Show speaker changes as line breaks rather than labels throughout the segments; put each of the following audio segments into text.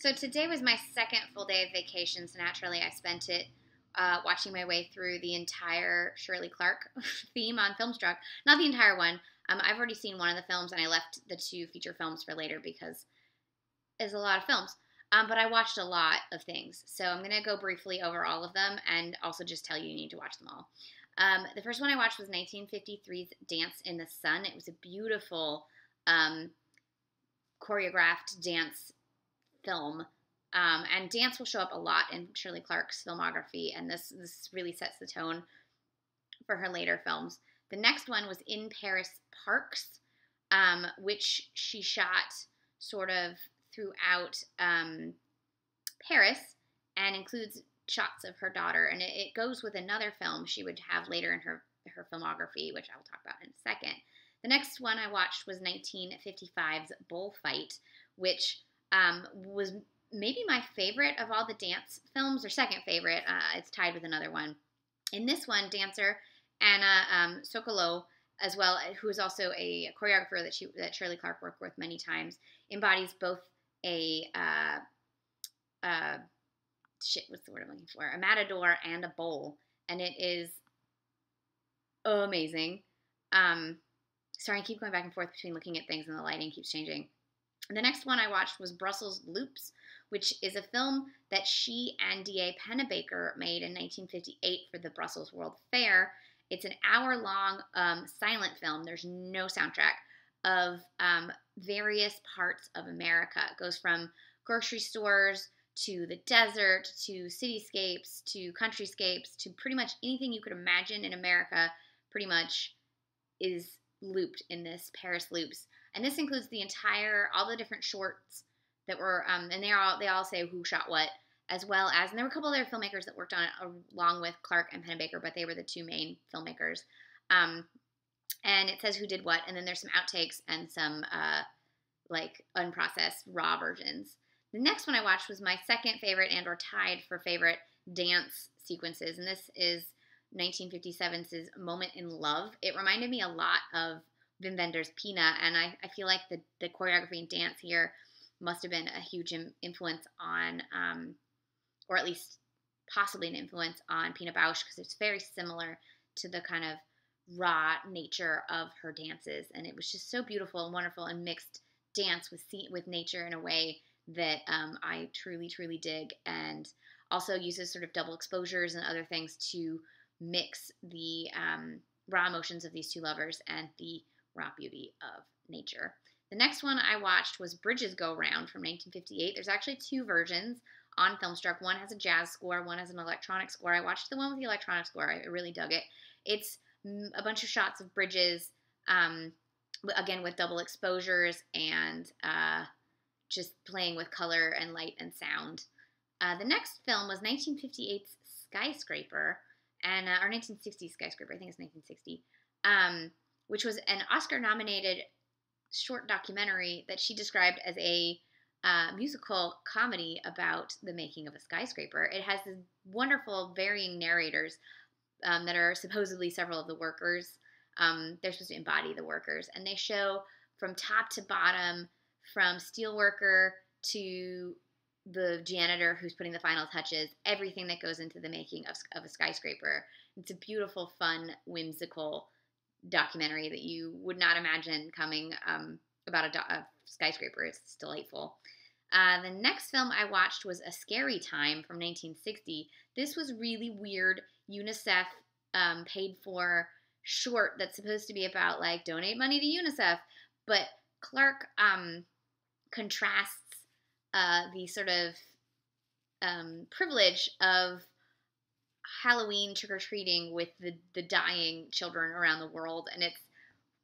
So today was my second full day of vacation, so naturally I spent it watching my way through the entire Shirley Clarke theme on Filmstruck. Not the entire one. I've already seen one of the films, and I left the two feature films for later because it's a lot of films. But I watched a lot of things, so I'm going to go briefly over all of them and also just tell you need to watch them all. The first one I watched was 1953's Dance in the Sun. It was a beautiful choreographed dance film. And dance will show up a lot in Shirley Clarke's filmography, and this really sets the tone for her later films. The next one was In Paris Parks, which she shot sort of throughout Paris and includes shots of her daughter. And it goes with another film she would have later in her filmography, which I will talk about in a second. The next one I watched was 1955's Bullfight, which was maybe my favorite of all the dance films, or second favorite. It's tied with another one. In this one, dancer Anna Sokolow, as well, who is also a choreographer that Shirley Clarke worked with many times, embodies both a what's the word I'm looking for? A matador and a bull, and it is amazing. Sorry, I keep going back and forth between looking at things and the lighting keeps changing. The next one I watched was Brussels Loops, which is a film that she and D.A. Pennebaker made in 1958 for the Brussels World Fair. It's an hour-long silent film. There's no soundtrack of various parts of America. It goes from grocery stores to the desert to cityscapes to countryscapes to pretty much anything you could imagine in America pretty much is looped in this Paris Loops. And this includes all the different shorts that were, and they all say who shot what, as well as, and there were a couple other filmmakers that worked on it along with Clarke and Pennebaker, but they were the two main filmmakers. And it says who did what, and then there's some outtakes and some like unprocessed raw versions. The next one I watched was my second favorite and or tied for favorite dance sequences, and this is 1957's Moment in Love. It reminded me a lot of Wim Wenders' Pina, and I feel like the choreography and dance here must have been a huge influence on, or at least possibly an influence on Pina Bausch, because it's very similar to the kind of raw nature of her dances, and it was just so beautiful and wonderful and mixed dance with nature in a way that I truly, truly dig, and also uses sort of double exposures and other things to mix the raw emotions of these two lovers and the raw beauty of nature. The next one I watched was Bridges Go Round from 1958. There's actually two versions on Filmstruck. One has a jazz score, one has an electronic score. I watched the one with the electronic score. I really dug it. It's a bunch of shots of bridges, again with double exposures and just playing with color and light and sound. The next film was 1958's Skyscraper, or 1960 Skyscraper, I think it's 1960, which was an Oscar-nominated short documentary that she described as a musical comedy about the making of a skyscraper. It has these wonderful varying narrators that are supposedly several of the workers. They're supposed to embody the workers, and they show from top to bottom, from steelworker to the janitor who's putting the final touches, everything that goes into the making of a skyscraper. It's a beautiful, fun, whimsical documentary that you would not imagine coming about a skyscraper. It's delightful. The next film I watched was A Scary Time from 1960. This was really weird UNICEF paid for short that's supposed to be about like donate money to UNICEF, but Clarke contrasts the sort of privilege of Halloween trick-or-treating with the dying children around the world, and it's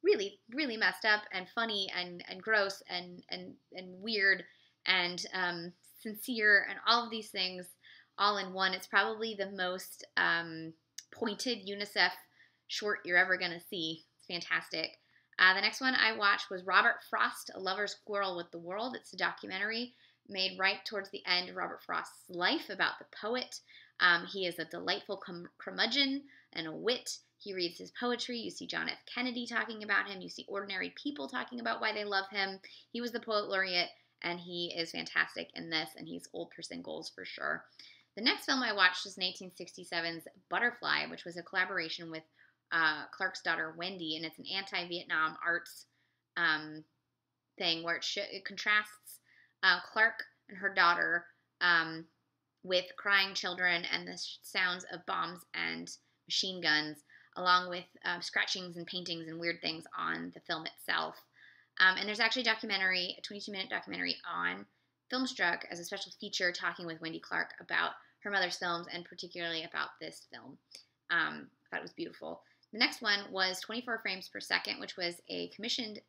really, really messed up and funny and gross and weird and sincere and all of these things all in one. It's probably the most pointed UNICEF short you're ever going to see. It's fantastic. The next one I watched was Robert Frost, A Lover's Quarrel with the World. It's a documentary made right towards the end of Robert Frost's life about the poet. He is a delightful curmudgeon and a wit. He reads his poetry. You see John F. Kennedy talking about him. You see ordinary people talking about why they love him. He was the poet laureate and he is fantastic in this, and he's old for singles for sure. The next film I watched was 1967's Butterfly, which was a collaboration with Clarke's daughter Wendy, and it's an anti-Vietnam arts thing where it contrasts Clarke and her daughter with crying children and the sounds of bombs and machine guns, along with scratchings and paintings and weird things on the film itself. And there's actually a 22-minute documentary on Filmstruck as a special feature talking with Wendy Clarke about her mother's films and particularly about this film. I thought it was beautiful. The next one was 24 Frames Per Second, which was a commissioned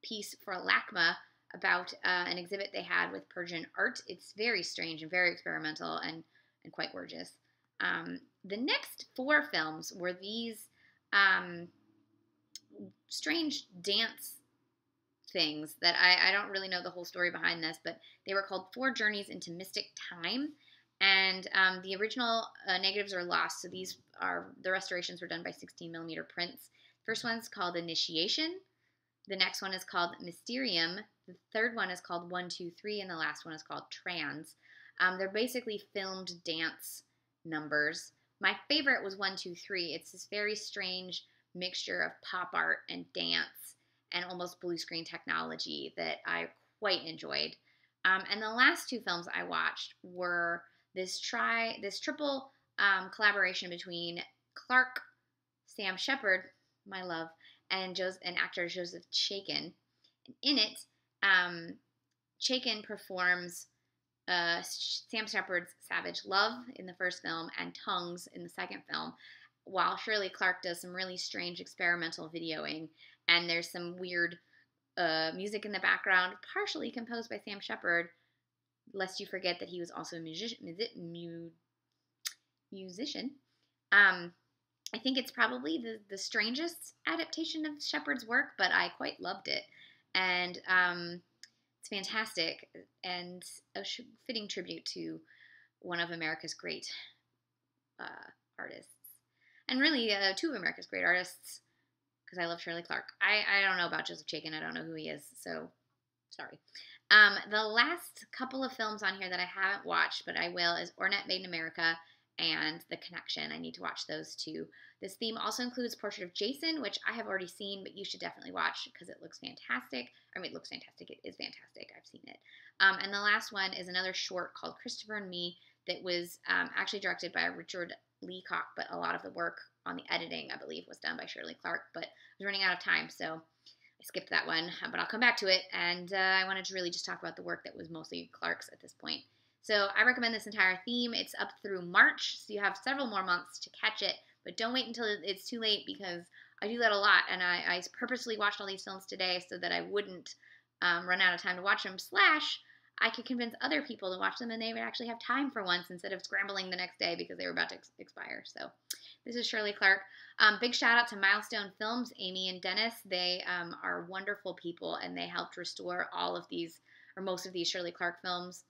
piece for LACMA about an exhibit they had with Persian art. It's very strange and very experimental and quite gorgeous. The next 4 films were these strange dance things that I don't really know the whole story behind this, but they were called 4 Journeys into Mystic Time. And the original negatives are lost, so the restorations were done by 16mm prints. First one's called Initiation. The next one is called Mysterium. The third one is called 1, 2, 3, and the last one is called Trans. They're basically filmed dance numbers. My favorite was 1, 2, 3. It's this very strange mixture of pop art and dance and almost blue screen technology that I quite enjoyed. And the last 2 films I watched were this triple collaboration between Clarke, Sam Shepard, my love, and actor Joseph Chaikin. And in it, Chaikin performs Sam Shepard's Savage Love in the first film and Tongues in the second film, while Shirley Clarke does some really strange experimental videoing, and there's some weird music in the background, partially composed by Sam Shepard, lest you forget that he was also a musician. I think it's probably the strangest adaptation of Shepard's work, but I quite loved it. And it's fantastic and a fitting tribute to one of America's great artists. And really, 2 of America's great artists, because I love Shirley Clarke. I don't know about Joseph Chaikin. I don't know who he is, so sorry. The last couple of films on here that I haven't watched, but I will, is Ornette Made in America and The Connection. I need to watch those 2. This theme also includes Portrait of Jason, which I have already seen, but you should definitely watch because it looks fantastic. I mean, it looks fantastic. It is fantastic. I've seen it. And the last one is another short called Christopher and Me that was actually directed by Richard Leacock, but a lot of the work on the editing, I believe, was done by Shirley Clarke, but I was running out of time, so I skipped that one, but I'll come back to it, and I wanted to really just talk about the work that was mostly Clarke's at this point. So I recommend this entire theme. It's up through March, so you have several more months to catch it, but don't wait until it's too late, because I do that a lot, and I purposely watched all these films today so that I wouldn't run out of time to watch them, / I could convince other people to watch them and they would actually have time for once instead of scrambling the next day because they were about to expire. So this is Shirley Clarke. Big shout out to Milestone Films, Amy and Dennis. They are wonderful people and they helped restore all of these, or most of these Shirley Clarke films.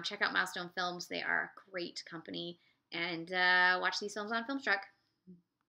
Check out Milestone Films. They are a great company, and watch these films on Filmstruck.